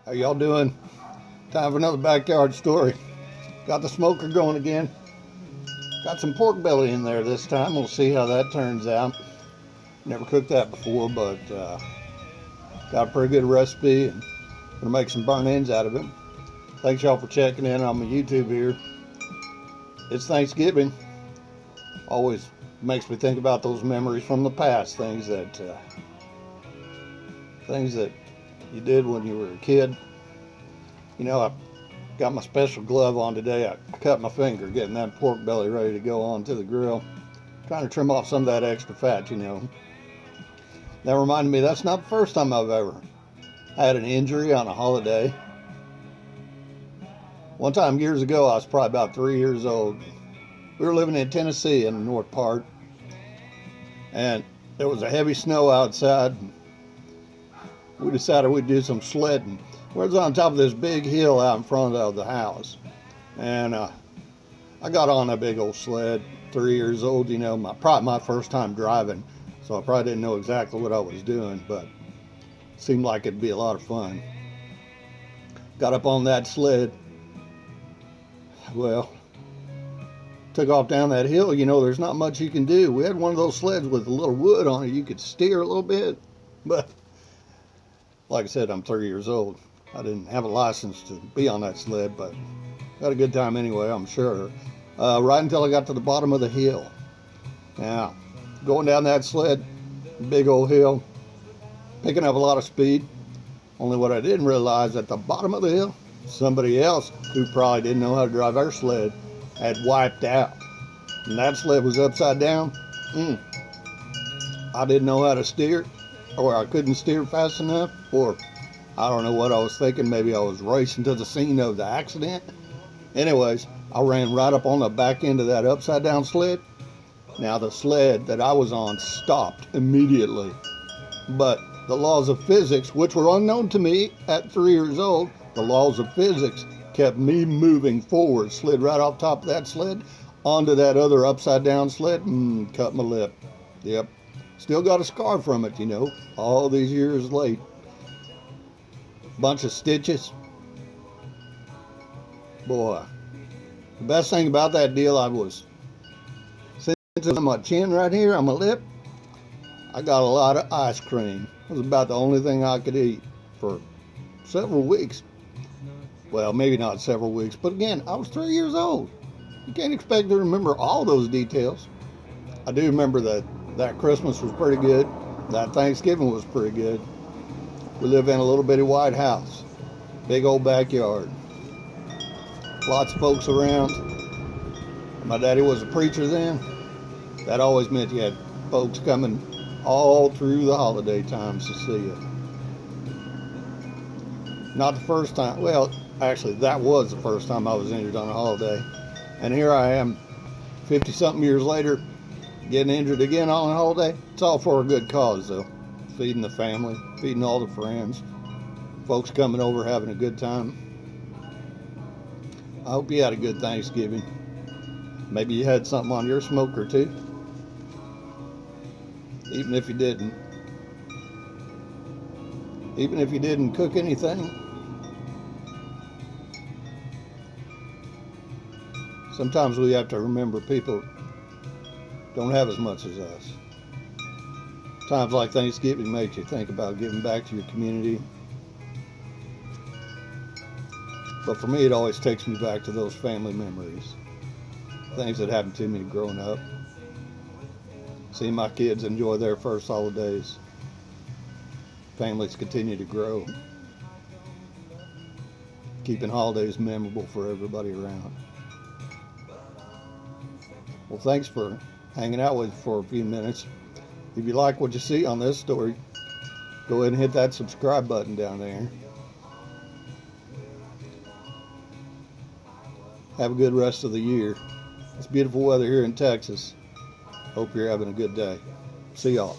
How y'all doing? Time for another backyard story. Got the smoker going again. Got some pork belly in there this time. We'll see how that turns out. Never cooked that before, but got a pretty good recipe and gonna make some burnt ends out of it. Thanks y'all for checking in on my YouTube here. It's Thanksgiving. Always makes me think about those memories from the past, things that you did when you were a kid. You know, I got my special glove on today. I cut my finger getting that pork belly ready to go onto the grill. Trying to trim off some of that extra fat, you know. That reminded me, that's not the first time I've ever had an injury on a holiday. One time years ago, I was probably about 3 years old. We were living in Tennessee in the north part, and there was a heavy snow outside. We decided we'd do some sledding. We was on top of this big hill out in front of the house, and I got on a big old sled. 3 years old, you know, probably my first time driving, so I probably didn't know exactly what I was doing, but it seemed like it'd be a lot of fun. Got up on that sled. Well, took off down that hill. You know, there's not much you can do. We had one of those sleds with a little wood on it. You could steer a little bit, but like I said, I'm 3 years old. I didn't have a license to be on that sled, but had a good time anyway, I'm sure. Right until I got to the bottom of the hill. Now, going down that sled, big old hill, picking up a lot of speed. Only what I didn't realize, at the bottom of the hill, somebody else who probably didn't know how to drive their sled had wiped out. And that sled was upside down. I didn't know how to steer, or I couldn't steer fast enough, or I don't know what I was thinking. Maybe I was racing to the scene of the accident. Anyways, I ran right up on the back end of that upside down sled. Now the sled that I was on stopped immediately. But the laws of physics, which were unknown to me at 3 years old, the laws of physics kept me moving forward. Slid right off top of that sled onto that other upside down sled and cut my lip. Yep. Still got a scar from it, you know, all these years late. Bunch of stitches. Boy, the best thing about that deal, I was, since it's on my chin right here, on my lip, I got a lot of ice cream. It was about the only thing I could eat for several weeks. Well, maybe not several weeks, but again, I was 3 years old. You can't expect to remember all those details. I do remember that Christmas was pretty good. That Thanksgiving was pretty good. We live in a little bitty white house. Big old backyard. Lots of folks around. My daddy was a preacher then. That always meant you had folks coming all through the holiday times to see you. Not the first time. Well, actually, that was the first time I was injured on a holiday. And here I am, 50-something years later, getting injured again on a holiday. It's all for a good cause, though. Feeding the family, feeding all the friends, folks coming over, having a good time. I hope you had a good Thanksgiving. Maybe you had something on your smoker, too. Even if you didn't. Even if you didn't cook anything. Sometimes we have to remember people don't have as much as us. Times like Thanksgiving makes you think about giving back to your community. But for me, it always takes me back to those family memories. Things that happened to me growing up. Seeing my kids enjoy their first holidays. Families continue to grow. Keeping holidays memorable for everybody around. Well, thanks for hanging out with me for a few minutes. If you like what you see on this story, go ahead and hit that subscribe button down there. Have a good rest of the year. It's beautiful weather here in Texas. Hope you're having a good day. See y'all.